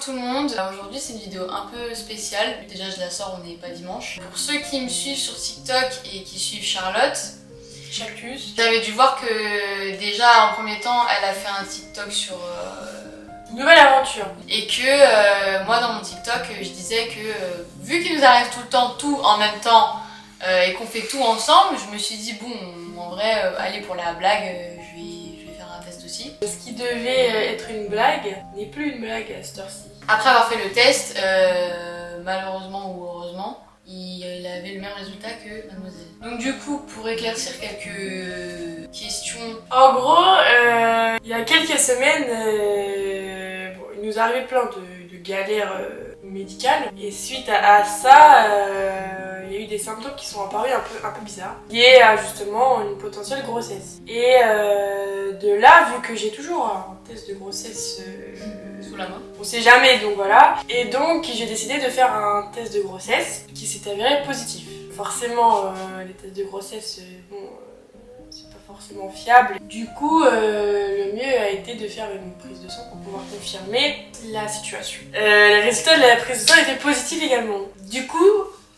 tout le monde. Aujourd'hui c'est une vidéo un peu spéciale. Déjà je la sors, on n'est pas dimanche. Pour ceux qui me suivent sur TikTok et qui suivent Charlotte, Chactus. j'avais dû voir que déjà en premier temps elle a fait un TikTok sur Nouvelle aventure. et que moi dans mon TikTok je disais que vu qu'il nous arrive tout le temps tout en même temps et qu'on fait tout ensemble, je me suis dit bon en vrai allez pour la blague je vais faire un test aussi. Ce qui devait être une blague n'est plus une blague à cette heure-ci. Après avoir fait le test, malheureusement ou heureusement, il avait le même résultat que Mademoiselle. Donc du coup, pour éclaircir quelques questions... En gros, il y a quelques semaines, bon, il nous arrivait plein de galères médicales. Et suite à ça, il y a eu des symptômes qui sont apparus un peu bizarres, liés à justement une potentielle grossesse. Et de là, vu que j'ai toujours un test de grossesse sous la main. on sait jamais, donc voilà. Et donc j'ai décidé de faire un test de grossesse qui s'est avéré positif. Forcément, les tests de grossesse, c'est pas forcément fiable. Du coup, le mieux a été de faire une prise de sang pour pouvoir confirmer la situation. Les résultats de la prise de sang étaient positifs également. Du coup,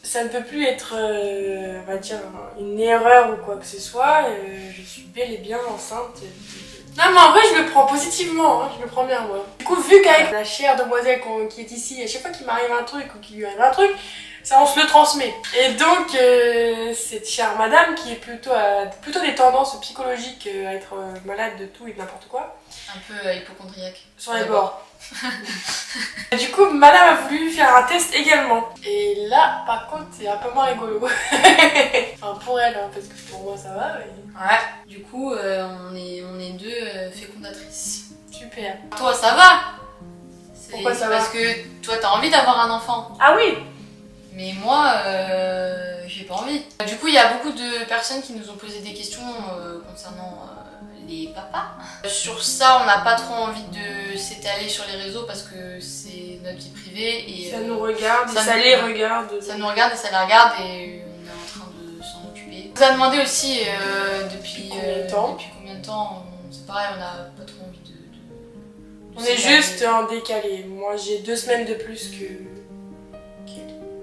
ça ne peut plus être, on va dire, une erreur ou quoi que ce soit. Je suis bel et bien enceinte. Non mais en vrai je le prends positivement, hein, je le prends bien moi. Du coup vu qu'avec la chère demoiselle qui est ici, à chaque fois qu'il m'arrive un truc ou qu'il lui arrive un truc, ça on se le transmet. Et donc cette chère madame qui est plutôt des tendances psychologiques à être malade de tout et de n'importe quoi. Un peu hypochondriaque. Sur les bords. Du coup madame a voulu faire un test également. Et là par contre c'est un peu moins rigolo. Enfin pour elle, hein, parce que pour moi ça va. Mais... Ouais, du coup on est deux fécondatrices. Super. Toi ça va? Pourquoi ça va? Parce que toi t'as envie d'avoir un enfant. Ah oui. Mais moi, j'ai pas envie. Du coup, il y a beaucoup de personnes qui nous ont posé des questions concernant les papas. Sur ça, on n'a pas trop envie de s'étaler sur les réseaux parce que c'est notre vie privée et ça nous regarde, ça les regarde. Ça nous regarde et ça les regarde et on est en train de s'en occuper. On nous a demandé aussi depuis combien de temps, c'est pareil, on n'a pas trop envie de on est juste en décalé. Moi, j'ai 2 semaines de plus que...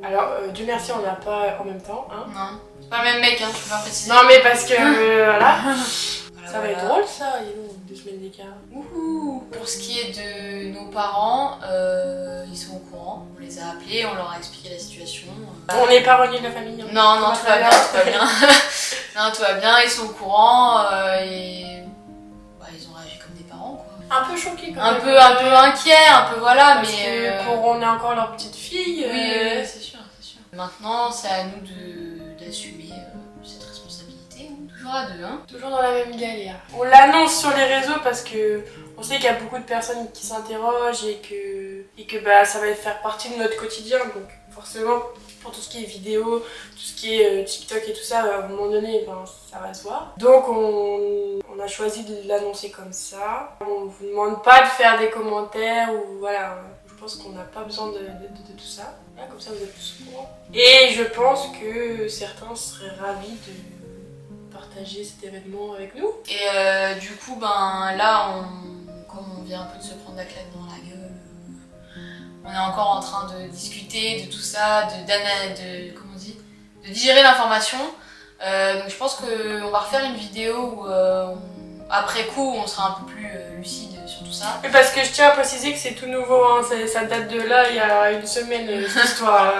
Alors, Dieu merci, on n'a pas en même temps, hein. Non, c'est pas le même mec, hein, je peux pas préciser. Non, mais parce que, voilà. Ça va voilà. être drôle, ça, 2 semaines d'écart. Wouhou. Pour ce qui est de nos parents, ils sont au courant. On les a appelés, on leur a expliqué la situation. On n'est pas renié de la famille. Hein. Non, tout va bien, tout va bien. Non, tout va bien, ils sont au courant et bah, ils ont réagi comme des parents, quoi. Un peu choqués quand Un même. peu inquiets, un peu voilà, parce mais... que pour on est encore leur petite fille. Oui, c'est sûr, c'est sûr. Maintenant, c'est à nous d'assumer cette responsabilité. Hein. Toujours à deux, hein. Toujours dans la même galère. On l'annonce sur les réseaux parce que on sait qu'il y a beaucoup de personnes qui s'interrogent et que bah, ça va faire partie de notre quotidien. Donc forcément, pour tout ce qui est vidéo, tout ce qui est TikTok et tout ça, à un moment donné, ben, ça va se voir. Donc on a choisi de l'annoncer comme ça. On vous demande pas de faire des commentaires ou voilà. Je pense qu'on n'a pas besoin de tout ça. Là, comme ça, vous êtes tous au courant. Et je pense que certains seraient ravis de partager cet événement avec nous. Et du coup, ben là, comme on vient un peu de se prendre la claque dans la gueule, on est encore en train de discuter de tout ça, comment on dit, de digérer l'information. Donc je pense qu'on va refaire une vidéo où après coup, on sera un peu plus lucide sur tout ça. Oui, parce que je tiens à préciser que c'est tout nouveau, hein. Ça date de là, il y a une semaine, cette histoire.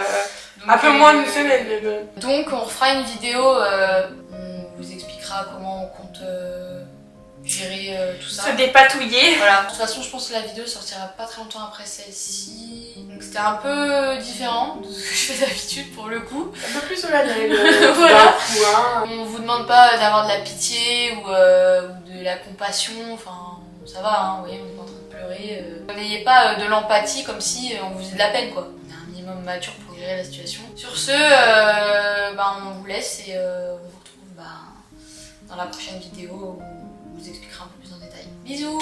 Donc, un peu moins d'une semaine, mais bon. Donc on refera une vidéo, on vous expliquera comment on compte gérer tout ça. Se dépatouiller. Voilà, de toute façon je pense que la vidéo sortira pas très longtemps après celle-ci. Donc c'était un peu différent de ce que je fais d'habitude pour le coup. Un peu plus solennel. Voilà. On vous demande pas d'avoir de la pitié ou de la compassion, enfin ça va, hein, vous voyez, on est pas en train de pleurer. N'ayez pas de l'empathie comme si on vous faisait de la peine quoi. On est un minimum mature pour gérer la situation. Sur ce, on vous laisse et on vous retrouve dans la prochaine vidéo où on vous expliquera un peu plus en détail. Bisous!